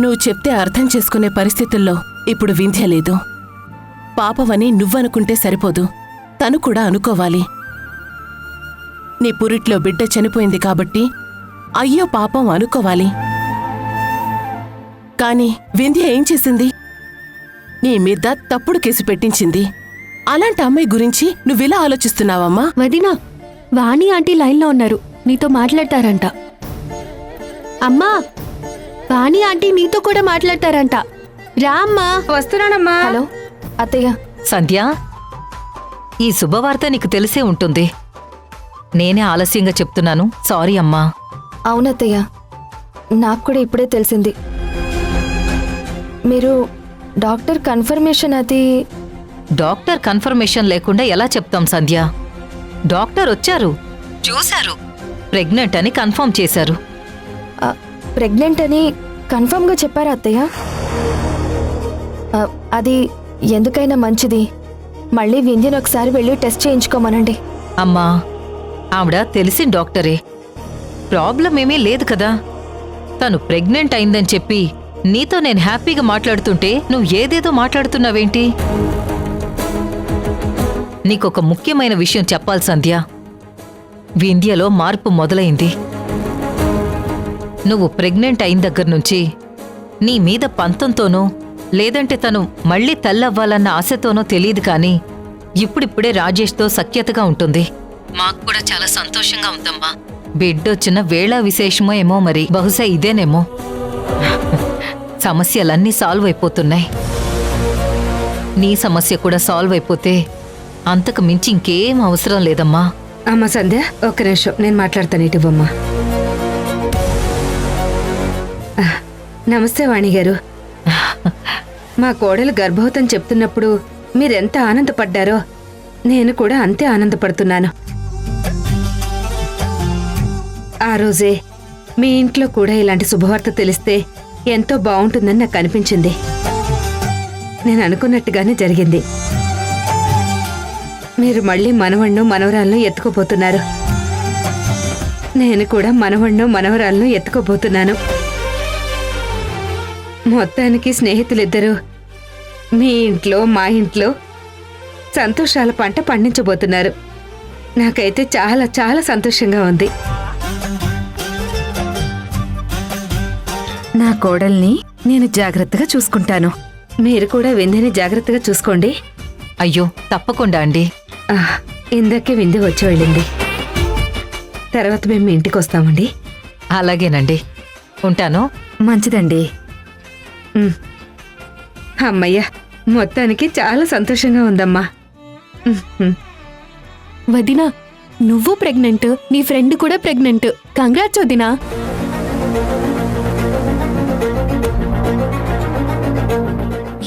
నువ్వు చెప్తే అర్థం చేసుకునే పరిస్థితుల్లో ఇప్పుడు వింధ్య లేదు. పాపమని నువ్వనుకుంటే సరిపోదు, తను కూడా అనుకోవాలి. నీ పురిట్లో బిడ్డ చనిపోయింది కాబట్టి అయ్యో పాపం అనుకోవాలి. కాని వింధ్య ఏం చేసింది? నీ మీద తప్పుడు కేసు పెట్టించింది. అలాంటి అమ్మాయి గురించి నువ్విలా ఆలోచిస్తున్నావమ్మా? వదినా, వాణి ఆంటీ లైన్లో ఉన్నారు, నీతో మాట్లాడతారంట. అమ్మా, వాణి ఆంటీ నీతో కూడా మాట్లాడతారంట. రా అమ్మా. వస్తున్నానమ్మా. హలో అత్తయ్య. సంధ్య, ఈ శుభవార్త నీకు తెలిసే ఉంటుంది. నేనే ఆలస్యంగా చెప్తున్నాను, సారీ అమ్మా. అవునత్తయ్య, నాకు కూడా ఇప్పుడే తెలిసింది. మీరు డాక్టర్ కన్ఫర్మేషన్ అది... డాక్టర్ కన్ఫర్మేషన్ లేకుండా ఎలా చెప్తాం సంధ్య? డాక్టర్ వచ్చారు, చూశారు, ప్రెగ్నెంట్ అని కన్ఫర్మ్ చేశారు. ప్రెగ్నెంట్ అని కన్ఫర్మ్గా చెప్పారా అత్తయ్య? అది ఎందుకైనా మంచిది, మళ్ళీ వింధ్యను ఒకసారి వెళ్ళి టెస్ట్ చేయించుకోమనండి. అమ్మా, ఆవిడ తెలిసిన డాక్టరే, ప్రాబ్లం ఏమీ లేదు కదా. తను ప్రెగ్నెంట్ అయిందని చెప్పి నీతో నేను హ్యాపీగా మాట్లాడుతుంటే నువ్వు ఏదేదో మాట్లాడుతున్నావేంటి? నీకొక ముఖ్యమైన విషయం చెప్పాలి సంధ్య. వింధ్యలో మార్పు మొదలైంది. నువ్వు ప్రెగ్నెంట్ అయిన దగ్గర నుంచి నీ మీద పంతంతోనో లేదంటే తను మళ్లీ తల్లవ్వాలన్న ఆశతోనో తెలియదు కానీ ఇప్పుడిప్పుడే రాజేష్తో సఖ్యతగా ఉంటుంది. మాకు కూడా చాలా సంతోషంగా ఉందమ్మా. బిడ్డొచ్చిన వేళ విశేషమో ఏమో, మరి బహుశా ఇదేనేమో. సమస్యలన్నీ సాల్వ్ అయిపోతున్నాయి. నీ సమస్య కూడా సాల్వ్ అయిపోతే అంతకు మించి ఇంకేం అవసరం లేదమ్మా. అమ్మా సంధ్య, ఒక్క నిమిషం నేను మాట్లాడతాను. ఇటువమ్మా. నమస్తే వాణి గారు. మా కోడలు గర్భవతం చెప్తున్నప్పుడు మీరెంత ఆనందపడ్డారో నేను కూడా అంతే ఆనందపడుతున్నాను. ఆ రోజే మీ ఇంట్లో కూడా ఇలాంటి శుభవార్త తెలిస్తే ఎంతో బాగుంటుందని నాకు అనిపించింది. నేను అనుకున్నట్టుగానే జరిగింది. మీరు మళ్ళీ మనవణ్ణు మనవరాలను ఎత్తుకోబోతున్నారు. నేను కూడా మనవణ్ణు మనవరాలను ఎత్తుకోబోతున్నాను. మొత్తానికి స్నేహితులిద్దరూ మీ ఇంట్లో మా ఇంట్లో సంతోషాల పంట పండించబోతున్నారు. నాకైతే చాలా చాలా సంతోషంగా ఉంది. నా కోడల్ని నేను జాగ్రత్తగా చూసుకుంటాను. మీరు కూడా వింధ్యని జాగ్రత్తగా చూసుకోండి. అయ్యో తప్పకుండా అండి. ఇందాకే వింధ్య వచ్చి వెళ్ళింది. తర్వాత మేము మీ ఇంటికి వస్తామండి. అలాగేనండి, ఉంటాను. మంచిదండి. అమ్మయ్య, మొత్తానికి చాలా సంతోషంగా ఉందమ్మా. వదినా, నువ్వు ప్రెగ్నెంట్, నీ ఫ్రెండ్ కూడా ప్రెగ్నెంట్. కంగ్రాట్స్ వదినా.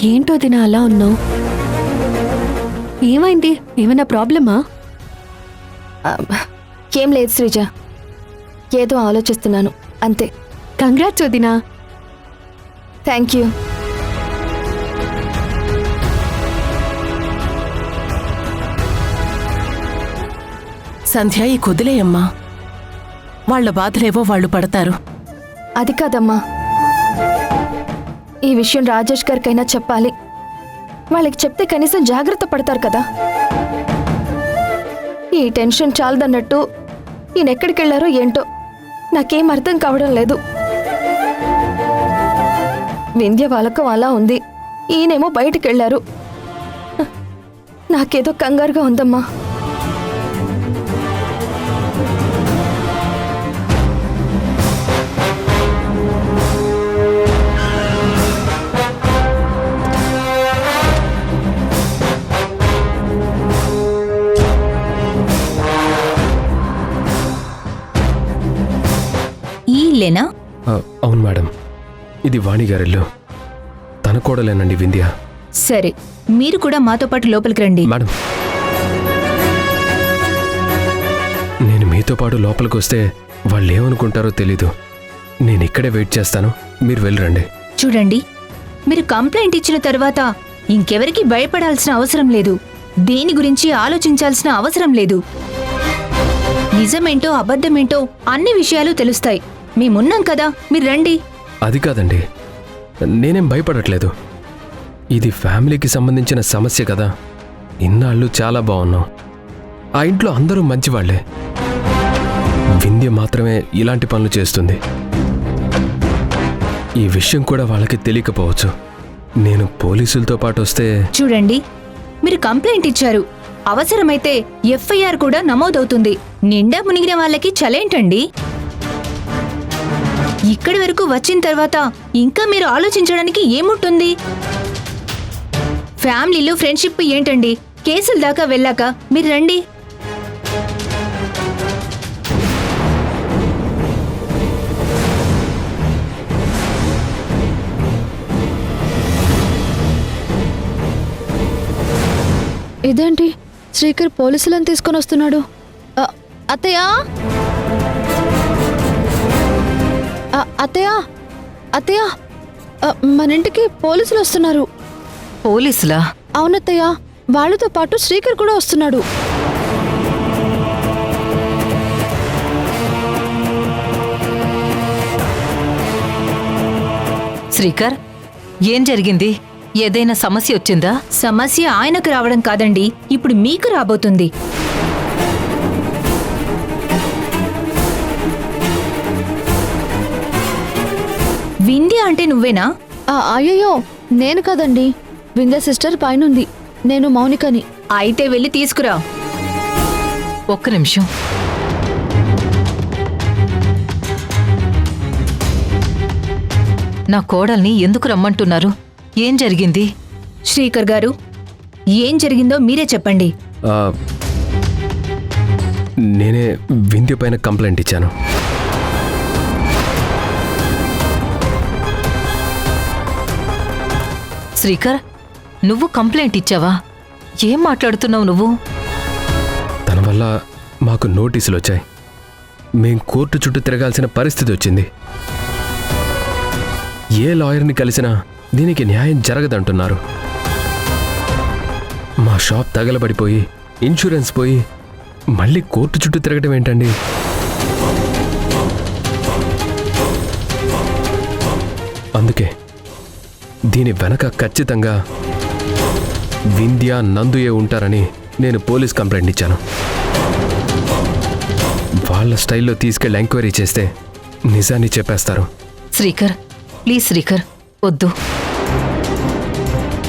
ఏంటో వదినా అలా ఉన్నావు? ఏమైంది? ఏమైనా ప్రాబ్లమా? ఏం లేదు శ్రీజ, ఏదో ఆలోచిస్తున్నాను అంతే. కంగ్రాట్స్ వదినా. Thank you. సంధ్య, ఈ కుదిలేయమ్మా. వాళ్ల బాధలేవో వాళ్ళు పడతారు. అది కాదమ్మా, ఈ విషయం రాజేష్ గారికైనా చెప్పాలి. వాళ్ళకి చెప్తే కనీసం జాగ్రత్త పడతారు కదా. ఈ టెన్షన్ చాలదన్నట్టు ఈయనెక్కడికెళ్లారో ఏంటో నాకేం అర్థం కావడం లేదు. వింధ్య వాళ్ళకు అలా ఉంది, ఈయనేమో బయటికెళ్లారు. నాకేదో కంగారుగా ఉందమ్మా. లేనా? అవును మేడం, ఇది వాణిగారిల్లు. తన కోడలేనండి వింధ్య. సరే, మీరు కూడా మాతో పాటు లోపలికి రండి. మేడం, నేను మీతో పాటు లోపలికి వస్తే వాళ్ళు ఏమనుకుంటారో తెలీదు. నేను ఇక్కడే వెయిట్ చేస్తాను, మీరు వెళ్ళరండి. చూడండి, మీరు కంప్లైంట్ ఇచ్చిన తర్వాత ఇంకెవరికి భయపడాల్సిన అవసరం లేదు, దేని గురించి ఆలోచించాల్సిన అవసరం లేదు. నిజమేంటో అబద్ధమేంటో అన్ని విషయాలు తెలుస్తాయి. మేమున్నాం కదా, మీరు రండి. అది కాదండి, నేనేం భయపడట్లేదు. ఇది ఫ్యామిలీకి సంబంధించిన సమస్య కదా. ఇన్నాళ్ళు చాలా బాగున్నాం. ఆ ఇంట్లో అందరూ మంచివాళ్లే. వింధ్య మాత్రమే ఇలాంటి పనులు చేస్తుంది. ఈ విషయం కూడా వాళ్ళకి తెలియకపోవచ్చు. నేను పోలీసులతో పాటు వస్తే చూడండి, మీరు కంప్లైంట్ ఇచ్చారు. అవసరమైతే ఎఫ్ఐఆర్ కూడా నమోదవుతుంది. నిండా మునిగిన వాళ్ళకి చలేంటండి? ఇక్కడి వరకు వచ్చిన తర్వాత ఇంకా మీరు ఆలోచించడానికి ఏముంటుంది? ఫ్యామిలీలో ఫ్రెండ్షిప్ ఏంటండి? కేసుల దాకా వెళ్ళాక మీరు రండి. ఇదేంటి శ్రీకర్ పోలీసులను తీసుకొని వస్తున్నాడు? అత్తయ్య, అత్తయ్య, అత్తయ్య, మన ఇంటికి పోలీసులు వస్తున్నారు. పోలీసులా? అవునత్తయ్య, వాళ్ళతో పాటు శ్రీకర్ కూడా వస్తున్నాడు. శ్రీకర్, ఏం జరిగింది? ఏదైనా సమస్య వచ్చిందా? సమస్య ఆయనకు రావడం కాదండి, ఇప్పుడు మీకు రాబోతుంది. వింధ్య అంటే నువ్వేనా? అయ్యయ్యో, నేను కాదండి. వింధ్య సిస్టర్ పైనుంది. నేను మౌనికని. అయితే వెళ్ళి తీసుకురా. ఒక్క నిమిషం. నా కోడల్ని ఎందుకు రమ్మంటున్నారు? ఏం జరిగింది? శ్రీకర్ గారు, ఏం జరిగిందో మీరే చెప్పండి. ఆ, నేనే వింధ్య పైన కంప్లైంట్ ఇచ్చాను. శ్రీకర్, నువ్వు కంప్లైంట్ ఇచ్చావా? ఏం మాట్లాడుతున్నావు నువ్వు? తన వల్ల మాకు నోటీసులు వచ్చాయి. మేం కోర్టు చుట్టూ తిరగాల్సిన పరిస్థితి వచ్చింది. ఏ లాయర్ని కలిసినా దీనికి న్యాయం జరగదంటున్నారు. మా షాప్ తగలబడిపోయి ఇన్సూరెన్స్ పోయి మళ్ళీ కోర్టు చుట్టూ తిరగడం ఏంటండి? అందుకే దీని వెనక ఖచ్చితంగా వింధ్య, నందుయే ఉంటారని నేను పోలీస్ కంప్లైంట్ ఇచ్చాను. వాళ్ళ స్టైల్లో తీసుకెళ్ళి ఎంక్వైరీ చేస్తే నిజాన్ని చెప్పేస్తారు. శ్రీకర్, ప్లీజ్ శ్రీకర్, వద్దు.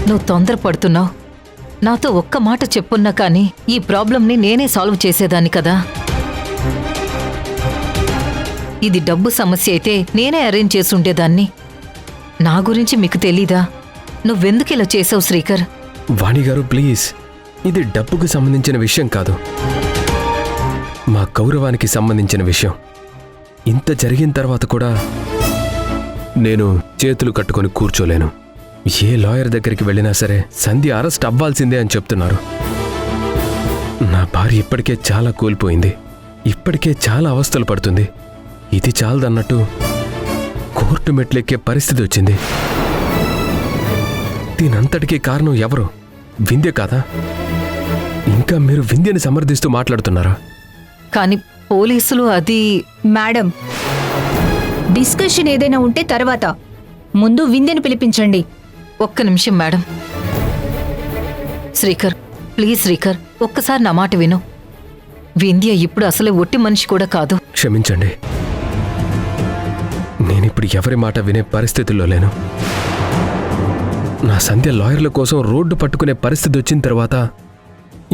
నువ్వు తొందరపడుతున్నావు. నాతో ఒక్క మాట చెప్పున్నా కానీ ఈ ప్రాబ్లంని నేనే సాల్వ్ చేసేదాన్ని కదా. ఇది డబ్బు సమస్య అయితే నేనే అరేంజ్ చేసి ఉండేదాన్ని. నా గురించి మీకు తెలీదా? నువ్వెందుకు ఇలా చేసావు శ్రీకర్? వాణిగారు ప్లీజ్, ఇది డబ్బుకు సంబంధించిన విషయం కాదు, మా గౌరవానికి సంబంధించిన విషయం. ఇంత జరిగిన తర్వాత కూడా నేను చేతులు కట్టుకొని కూర్చోలేను. ఏ లాయర్ దగ్గరికి వెళ్ళినా సరే సంధ్య అరెస్ట్ అవ్వాల్సిందే అని చెప్తున్నారు. నా భార్య ఇప్పటికే చాలా కోల్పోయింది. ఇప్పటికే చాలా అవస్థలు పడుతుంది. ఇది చాలదన్నట్టు కోర్టు మెట్లెక్కే పరిస్థితి వచ్చింది. దీనంతటికీ కారణం ఎవరు? వింధ్య కాదా? ఇంకా మీరు వింధ్యని సమర్థిస్తూ మాట్లాడుతున్నారా? కానీ పోలీసులు అది... మేడం, డిస్కషన్ ఏదైనా ఉంటే తర్వాత, ముందు వింధ్యను పిలిపించండి. ఒక్క నిమిషం మేడం. శ్రీకర్, ప్లీజ్ శ్రీకర్, ఒక్కసారి నా మాట విను. వింధ్య ఇప్పుడు అసలే ఒట్టి మనిషి కూడా కాదు. క్షమించండి, నేనిప్పుడు ఎవరి మాట వినే పరిస్థితుల్లో లేను. నా సంధ్య లాయర్ల కోసం రోడ్డు పట్టుకునే పరిస్థితి వచ్చిన తర్వాత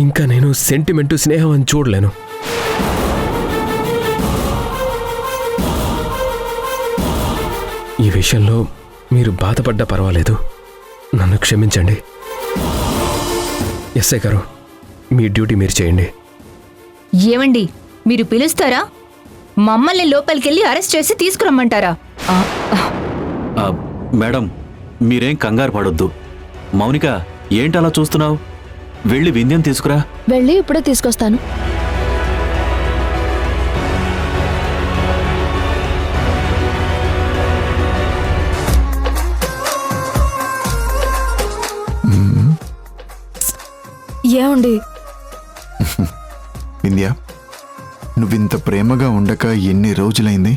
ఇంకా నేను సెంటిమెంటు, స్నేహం అని చూడలేను. ఈ విషయంలో మీరు బాధపడ్డా పర్వాలేదు, నన్ను క్షమించండి. ఎస్ఐ గారు, మీ డ్యూటీ మీరు చేయండి. ఏమండి, మీరు పిలుస్తారా? మమ్మల్ని లోపలికెళ్ళి అరెస్ట్ చేసి తీసుకురమ్మంటారా? మేడం, మీరేం కంగారు పడొద్దు. మౌనిక, ఏంటలా చూస్తున్నావు? వెళ్ళి వింధ్యం తీసుకురా. వెళ్ళి ఇప్పుడే తీసుకొస్తాను. ఏమండి? వింధ్య, నువ్వింత ప్రేమగా ఉండక ఎన్ని రోజులైంది?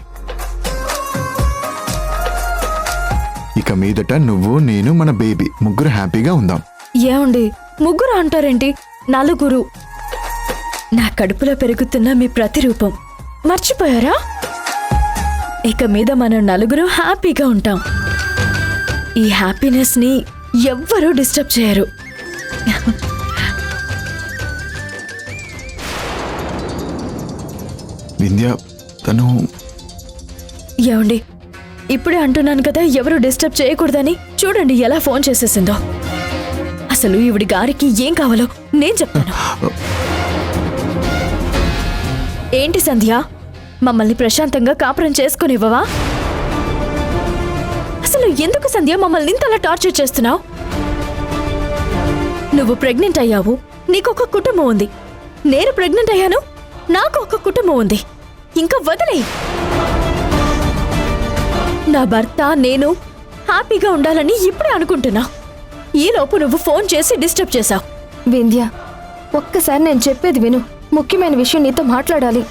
ఇక ఇక మీదట నువ్వు నేను మన బేబీ ముగ్గురు హ్యాపీగా ఉందాం. ఏమండి ముగ్గురు అంటారేంటి? నలుగురు. నా కడుపులో పెరుగుతున్న మీ ప్రతిరూపం మర్చిపోయారా? ఇక మీద మనం నలుగురు హ్యాపీగా ఉంటాం. ఈ హ్యాపీనెస్ ని ఎవ్వరూ డిస్టర్బ్ చేయరు. వింధ్య తను ఏమండి ఇప్పుడే అంటున్నాను కదా ఎవరు డిస్టర్బ్ చేయకూడదని. చూడండి ఎలా ఫోన్ చేసేసిందో. అసలు ఈవిడి గారికి ఏం కావాలో నేను చెప్తాను. ఏంటి సంధ్య, మమ్మల్ని ప్రశాంతంగా కాపురం చేసుకునివ్వవా? అసలు ఎందుకు సంధ్య మమ్మల్ని ఇంతలా టార్చర్ చేస్తున్నావు? నువ్వు ప్రెగ్నెంట్ అయ్యావు, నీకొక కుటుంబం ఉంది. నేను ప్రెగ్నెంట్ అయ్యాను, నాకు ఒక కుటుంబం ఉంది. ఇంకా వదిలేయ్. నా భర్త నేను హ్యాపీగా ఉండాలని ఇప్పుడే అనుకుంటున్నా. ఈలోపు నువ్వు ఫోన్ చేసి డిస్టర్బ్ చేశావు. వింధ్య, ఒక్కసారి నేను చెప్పేది విను. ముఖ్యమైన విషయం నీతో మాట్లాడాలి.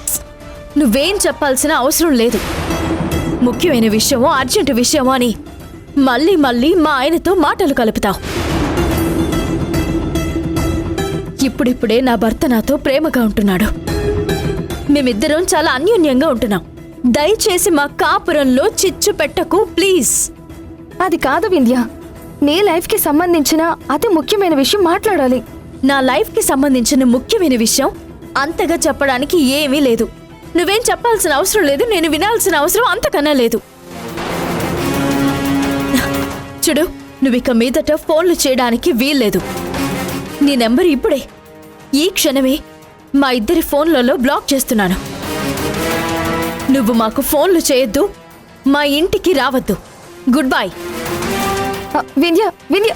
నువ్వేం చెప్పాల్సిన అవసరం లేదు. ముఖ్యమైన విషయమో అర్జెంటు విషయమో అని మళ్ళీ మళ్ళీ మా ఆయనతో మాటలు కలుపుతావు. ఇప్పుడిప్పుడే నా భర్త నాతో ప్రేమగా ఉంటున్నాడు. మేమిద్దరం చాలా అన్యోన్యంగా ఉంటున్నాం. దయచేసి మా కాపురంలో చిచ్చు పెట్టకు ప్లీజ్. అది కాదు వింధ్య, నీ లైఫ్కి సంబంధించిన అతి ముఖ్యమైన విషయం మాట్లాడాలి. నా లైఫ్కి సంబంధించిన ముఖ్యమైన విషయం అంతగా చెప్పడానికి ఏమీ లేదు. నువ్వేం చెప్పాల్సిన అవసరం లేదు, నేను వినాల్సిన అవసరం అంతకన్నా లేదు. చూడు, నువ్విక మీదట ఫోన్లు చేయడానికి వీల్లేదు. నీ నెంబర్ ఇప్పుడే ఈ క్షణమే మా ఇద్దరి ఫోన్లలో బ్లాక్ చేస్తున్నాను. నువ్వు మాకు ఫోన్లు చేయొద్దు, మా ఇంటికి రావద్దు. Good bye. వింధ్య వింధ్య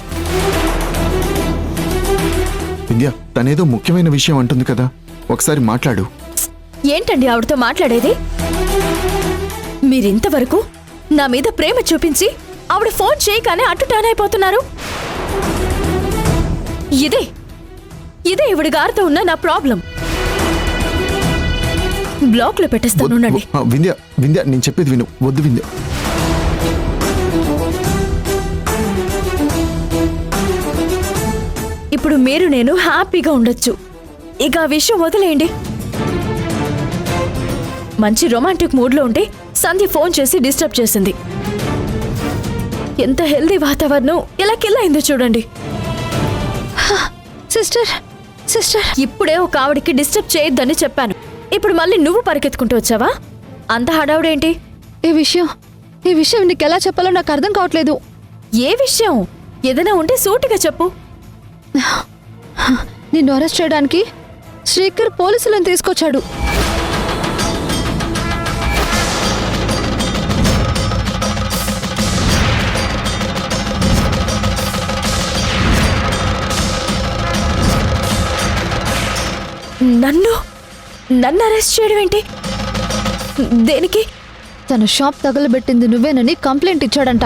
వింధ్య తనేదో ముఖ్యమైన విషయం అంటుంది కదా, ఒకసారి మాట్లాడు. ఏంటండి ఆవిడతో మాట్లాడేది? మీరింతవరకు నా మీద ప్రేమ చూపించి ఆవిడ ఫోన్ చేయగానే అట్టుటానైపోతున్నారు. ఇదే ఇదే ఇవిడి గారితో ఉన్న నా ప్రాబ్లం. బ్లాక్ లో పెట్టేస్తాను. వింధ్య వింధ్య నేను చెప్పేది విను. వద్దు వింధ్య. ఇప్పుడు మీరు నేను హ్యాపీగా ఉండొచ్చు. ఇక ఆ విషయం వదిలేయండి. మంచి రొమాంటిక్ మూడ్లో ఉంటే సంధ్య ఫోన్ చేసి డిస్టర్బ్ చేసింది. ఎంత హెల్దీ వాతావరణం ఎలా కిల్లయిందో చూడండి. సిస్టర్ సిస్టర్ ఇప్పుడే ఒక ఆవిడికి డిస్టర్బ్ చేయొద్దని చెప్పాను. ఇప్పుడు మళ్ళీ నువ్వు పరిగెత్తుకుంటూ వచ్చావా? అంత హడావుడేంటి? ఈ విషయం నీకు ఎలా చెప్పాలో నాకు అర్థం కావట్లేదు. ఏ విషయం? ఏదైనా ఉంటే సూటిగా చెప్పు. నిన్ను అరెస్ట్ చేయడానికి శ్రీకర్ పోలీసులను తీసుకొచ్చాడు. నన్ను అరెస్ట్ చేయడం ఏంటి? దేనికి? తన షాప్ తగలబెట్టింది నువ్వేనని కంప్లైంట్ ఇచ్చాడంట.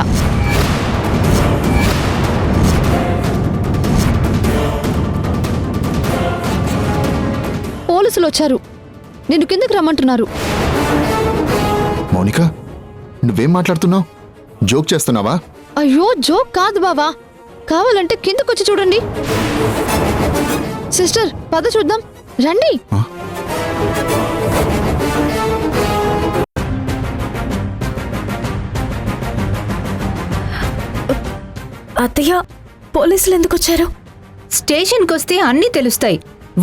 పోలీసులు వచ్చారు, నిన్ను కిందకి రమ్మంటున్నారు. మౌనిక, నువ్వేం మాట్లాడుతున్నావు? జోక్ చేస్తున్నావా? అయ్యో జోక్ కాదు బావా, కావాలంటే కిందకొచ్చి చూడండి. సిస్టర్ పద చూద్దాం రండి. అత్తయ్య, పోలీసులు ఎందుకు వచ్చారు? స్టేషన్కి వస్తే అన్నీ తెలుస్తాయి.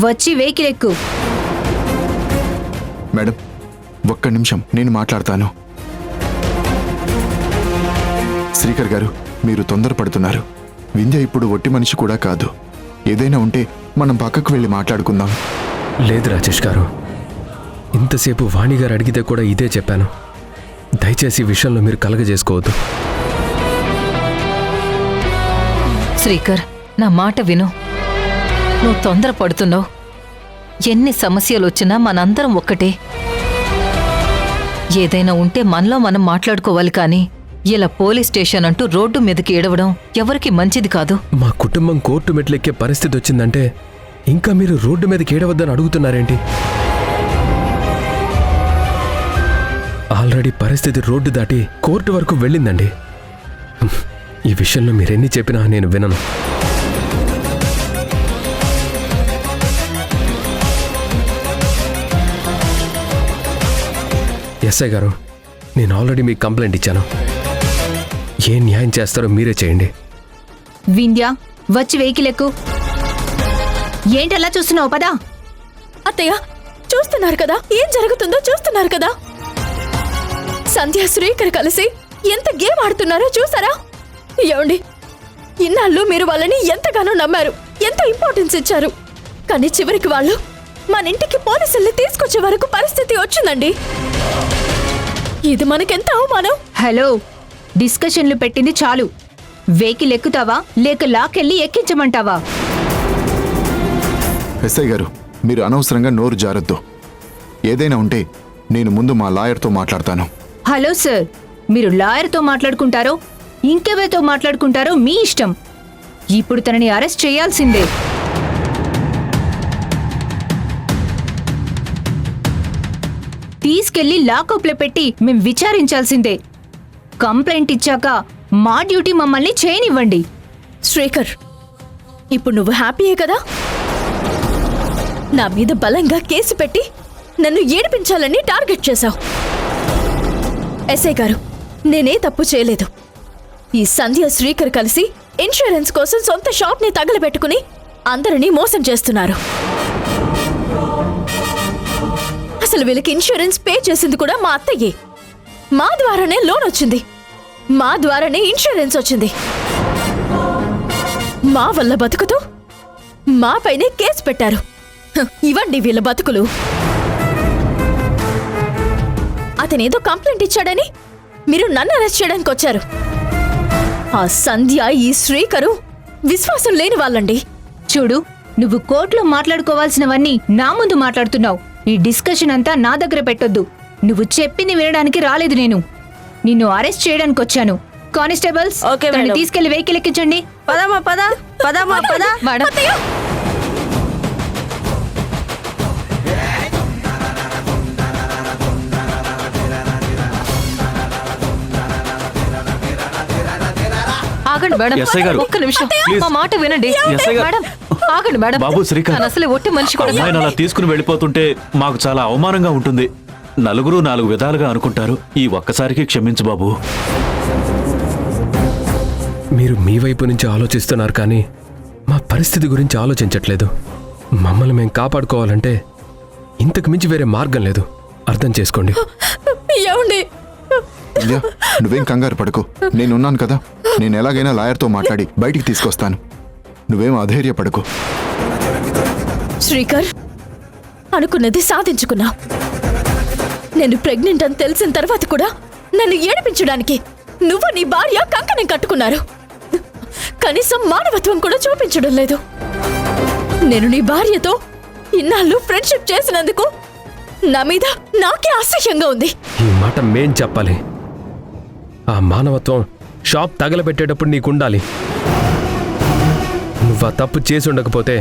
వచ్చి వెహికల్ ఎక్కు. మేడం, ఒక్క నిమిషం నేను మాట్లాడతాను. శ్రీకర్ గారు, మీరు తొందరపడుతున్నారు. వింధ్య ఇప్పుడు ఒట్టి మనిషి కూడా కాదు. ఏదైనా ఉంటే మనం పక్కకు వెళ్ళి మాట్లాడుకుందాం. లేదు రాజేష్ గారు, ఇంతసేపు వాణి గారు అడిగితే కూడా ఇదే చెప్పాను. దయచేసి ఈ విషయంలో మీరు కలగజేసుకోవద్దు. శ్రీకర్, నా మాట విను. నువ్వు తొందరపడుతున్నావు. ఎన్ని సమస్యలు వచ్చినా మనందరం ఒక్కటే. ఏదైనా ఉంటే మనలో మనం మాట్లాడుకోవాలి కానీ ఇలా పోలీస్ స్టేషన్ అంటూ రోడ్డు మీదకి ఏడవడం ఎవరికి మంచిది కాదు. మా కుటుంబం కోర్టు మెట్లెక్కే పరిస్థితి వచ్చిందంటే ఇంకా మీరు రోడ్డు మీదకి ఏడవద్దని అడుగుతున్నారేంటి? ఆల్రెడీ పరిస్థితి రోడ్డు దాటి కోర్టు వరకు వెళ్ళిందండి. ఈ విషయంలో మీరెన్ని చెప్పినా నేను వినను. ఎస్ఐ గారు, నేను ఆల్రెడీ మీకు కంప్లైంట్ ఇచ్చాను. ఏ న్యాయం చేస్తారో మీరే చేయండి. వింధ్య వచ్చి వెహికల్ ఎక్కు. ఏంటలా చూస్తున్నావు? పదా. అత్తయ్య చూస్తున్నారు కదా ఏం జరుగుతుందో చూస్తున్నారు కదా. సంధ్య శ్రీకర్ కలిసి ఎంత గేమ్ ఆడుతున్నారో చూసారా? ఏమండి, ఇన్నాళ్ళు మీరు వాళ్ళని ఎంతగానో నమ్మారు, ఎంత ఇంపార్టెన్స్ ఇచ్చారు. కానీ చివరికి వాళ్ళు మన ఇంటికి పోలీసుల్ని తీసుకొచ్చే వరకు పరిస్థితి వచ్చిందండి. ఇది మనకెంత అవమానం. హలో, డిస్కషన్లు పెట్టింది చాలు. వెహికల్ ఎక్కుతావా లేక లాకెళ్ళి ఎక్కించమంటావా? ఎస్ఐ గారు, మీరు అనవసరంగా నోరు జారొద్దు. ఏదైనా ఉంటే నేను ముందు మా లాయర్తో మాట్లాడతాను. హలో సార్, మీరు లాయర్తో మాట్లాడుకుంటారో ఇంకెవరితో మాట్లాడుకుంటారో మీ ఇష్టం. ఇప్పుడు తనని అరెస్ట్ చేయాల్సిందే. తీసుకెళ్లి లాకప్లో పెట్టి మేం విచారించాల్సిందే. కంప్లైంట్ ఇచ్చాక మా డ్యూటీ మమ్మల్ని చేయనివ్వండి. శ్రీకర్, ఇప్పుడు నువ్వు హ్యాపీయే కదా? నా మీద బలంగా కేసు పెట్టి నన్ను ఏడిపించాలని టార్గెట్ చేశావు. ఎస్ఐ గారు, నేనే తప్పు చేయలేదు. ఈ సంధ్య శ్రీకర్ కలిసి ఇన్సూరెన్స్ కోసం సొంత షాప్ని తగలబెట్టుకుని అందరినీ మోసం చేస్తున్నారు. అసలు వీళ్ళకి ఇన్సూరెన్స్ పే చేసింది కూడా మా అత్తయ్యే. మా ద్వారానే లోన్ వచ్చింది, మా ద్వారానే ఇన్సూరెన్స్ వచ్చింది. మా వల్ల బతుకుతూ మా పైనే కేసు పెట్టారు. ఇవ్వండి వీళ్ళ బతుకులు. అతనేదో కంప్లైంట్ ఇచ్చాడని మీరు నన్ను అరెస్ట్ చేయడానికి వచ్చారు. ఆ సంధ్య, ఈ శ్రీకరు విశ్వాసం లేని వాళ్ళండి. చూడు, నువ్వు కోర్టులో మాట్లాడుకోవాల్సినవన్నీ నా ముందు మాట్లాడుతున్నావు. ఈ డిస్కషన్ అంతా నా దగ్గర పెట్టొద్దు. నువ్వు చెప్పింది వినడానికి రాలేదు నేను. నిన్ను అరెస్ట్ చేయడానికి వచ్చాను. కానిస్టేబుల్స్, తనని తీసుకెళ్లి వెహికల్ ఎక్కించండి. పదమ్మా పద, పదమ్మా పద. మేడం, ఆగండి మేడం, ఎస్ఐ గారు, ఒక్క నిమిషం ప్లీజ్. మా మాట వినండి. ఎస్ఐ గారు. మేడం, ఆగండి మేడం. బాబు శ్రీకర్, తను అసలు ఒట్టి మనిషి కూడా అమ్మాయిని అలా తీసుకుని వెళ్ళిపోతుంటే మాకు చాలా అవమానంగా ఉంటుంది. నలుగురు నాలుగు విధాలుగా అనుకుంటారు. ఈ ఒక్కసారికి క్షమించు బాబు. మీరు మీ వైపు నుంచి ఆలోచిస్తున్నారు కానీ మా పరిస్థితి గురించి ఆలోచించట్లేదు. మమ్మల్ని మేము కాపాడుకోవాలంటే ఇంతకు మించి వేరే మార్గం లేదు. అర్థం చేసుకోండి. ఏమండి, వింధ్య, నువ్వేం కంగారు పడకు. నేనున్నాను కదా. నేను ఎలాగైనా లాయర్తో మాట్లాడి బయటికి తీసుకొస్తాను. నువ్వేం అధైర్యపడకు. శ్రీకర్, అనుకున్నది సాధించుకున్నా. నేను ప్రెగ్నెంట్ అని తెలిసిన తర్వాత కూడా నన్ను ఏడిపించడానికి నువ్వు నీ భార్య కంకణం కట్టుకున్నారు. కనీసం మానవత్వం కూడా చూపించడం లేదు. నేను నీ భార్యతో ఇన్నాళ్ళు ఫ్రెండ్షిప్ చేసినందుకు నా మీద నాకే అసహ్యంగా ఉంది. ఈ మాట మేం చెప్పాలి. ఆ మానవత్వం షాప్ తగలబెట్టేటప్పుడు నీకుండాలి. నువ్వు ఆ తప్పు చేసి ఉండకపోతే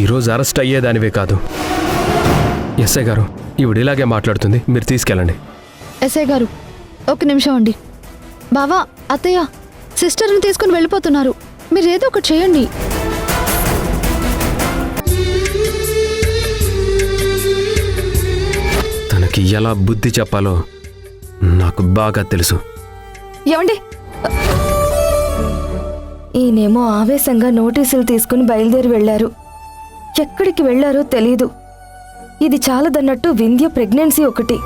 ఈరోజు అరెస్ట్ అయ్యేదానివే కాదు. ఎస్ఐ గారు, ఈవిడ ఇలాగే మాట్లాడుతుంది, మీరు తీసుకెళ్ళండి. ఎస్ఐ గారు, ఒక నిమిషం అండి. బావా, అత్తయ్య సిస్టర్ని తీసుకుని వెళ్ళిపోతున్నారు. మీరేదో ఒకటి చేయండి. తనకి ఎలా బుద్ధి చెప్పాలో నాకు బాగా తెలుసు. ఏమండి, ఈయనేమో ఆవేశంగా నోటీసులు తీసుకుని బయలుదేరి వెళ్లారు. ఎక్కడికి వెళ్లారో తెలీదు. ఇది చాలదన్నట్టు వింధ్య ప్రెగ్నెన్సీ ఒకటి.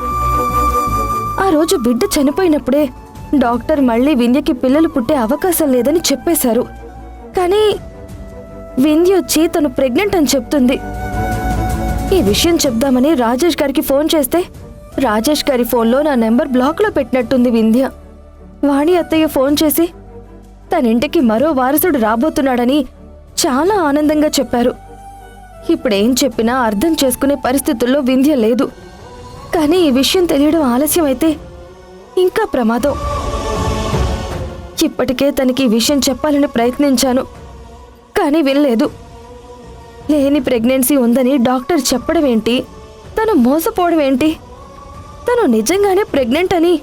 ఆ రోజు బిడ్డ చనిపోయినప్పుడే డాక్టర్ మళ్ళీ వింధ్యకి పిల్లలు పుట్టే అవకాశం లేదని చెప్పేశారు. కానీ వింధ్య వచ్చి తను ప్రెగ్నెంట్ అని చెప్తుంది. ఈ విషయం చెప్దామని రాజేష్ గారికి ఫోన్ చేస్తే రాజేష్ గారి ఫోన్లో నా నెంబర్ బ్లాక్లో పెట్టినట్టుంది వింధ్య. వాణి అత్తయ్య ఫోన్ చేసి తన ఇంటికి మరో వారసుడు రాబోతున్నాడని చాలా ఆనందంగా చెప్పారు. ఇప్పుడేం చెప్పినా అర్థం చేసుకునే పరిస్థితుల్లో వింధ్య లేదు. కానీ ఈ విషయం తెలియడం ఆలస్యమైతే ఇంకా ప్రమాదం. ఇప్పటికే తనకి ఈ విషయం చెప్పాలని ప్రయత్నించాను, కానీ వినలేదు. లేని ప్రెగ్నెన్సీ ఉందని డాక్టర్ చెప్పడం ఏంటి, తను మోసపోవడం ఏంటి, తను నిజంగానే ప్రెగ్నెంట్ అని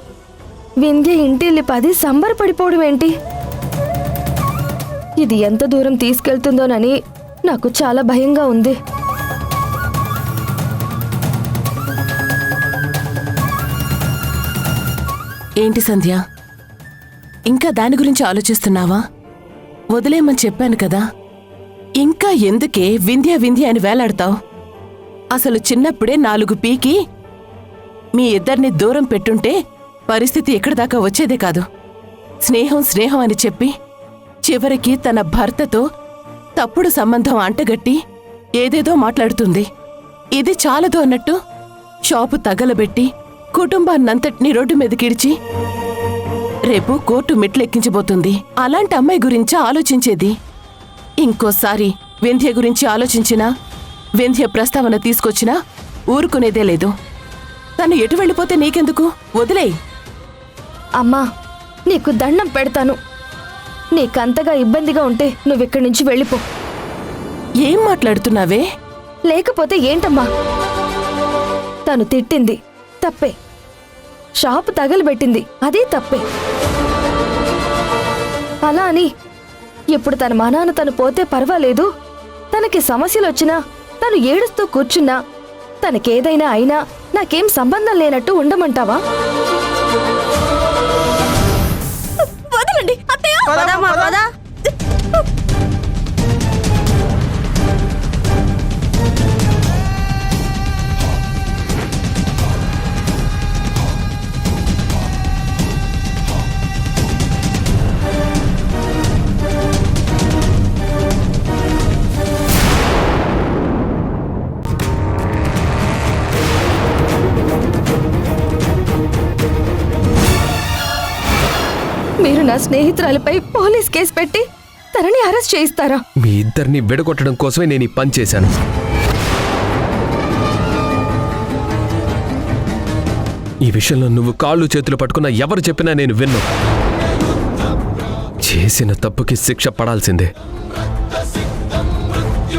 వింధ్య ఇంటిల్లి పది సంబరపడిపోవడం ఏంటి? ఇది ఎంత దూరం తీసుకెళ్తుందోనని నాకు చాలా భయంగా ఉంది. ఏంటి సంధ్య, ఇంకా దాని గురించి ఆలోచిస్తున్నావా? వదిలేయమని చెప్పాను కదా. ఇంకా ఎందుకే వింధ్య వింధ్య అని వేలాడతావు? అసలు చిన్నప్పుడే 4 పీకి మీ ఇద్దరిని దూరం పెట్టుంటే పరిస్థితి ఎక్కడి దాకా వచ్చేదే కాదు. స్నేహం స్నేహం అని చెప్పి చివరికి తన భర్తతో తప్పుడు సంబంధం అంటగట్టి ఏదేదో మాట్లాడుతుంది. ఇది చాలదు అన్నట్టు షాపు తగలబెట్టి కుటుంబాన్నంతటినీ రోడ్డు మీదకిడిచి రేపు కోర్టు మెట్లెక్కించబోతుంది. అలాంటి అమ్మాయి గురించి ఆలోచించేది. ఇంకోసారి వింధ్య గురించి ఆలోచించినా, వింధ్య ప్రస్తావన తీసుకొచ్చినా ఊరుకునేదే లేదు. తను ఎటు వెళ్ళిపోతే నీకెందుకు? వదిలేయ్. అమ్మా, నీకు దండం పెడతాను. నీకంతగా ఇబ్బందిగా ఉంటే నువ్విక్కడి నుంచి వెళ్ళిపో. ఏం మాట్లాడుతున్నావే? లేకపోతే ఏంటమ్మా? తను తిట్టింది తప్పే, షాపు తగలబెట్టింది అదే తప్పే. అలా అని ఇప్పుడు తన మానాన తను పోతే పర్వాలేదు, తనకి సమస్యలొచ్చినా తను ఏడుస్తూ కూర్చున్నా, తనకేదైనా అయినా నాకేం సంబంధం లేనట్టు ఉండమంటావా? వదలండి అత్తయ్య. మీరు నా స్నేహితురాలిపై పోలీస్ కేసు పెట్టి తనని అరెస్ట్ చేయిస్తారా? మీ ఇద్దరిని విడగొట్టడం కోసమే నేను ఈ పని చేశాను. ఈ విషయంలో నువ్వు కాళ్ళు చేతులు పట్టుకున్నా ఎవరు చెప్పినా నేను విన్ను. చేసిన తప్పుకి శిక్ష పడాల్సిందే.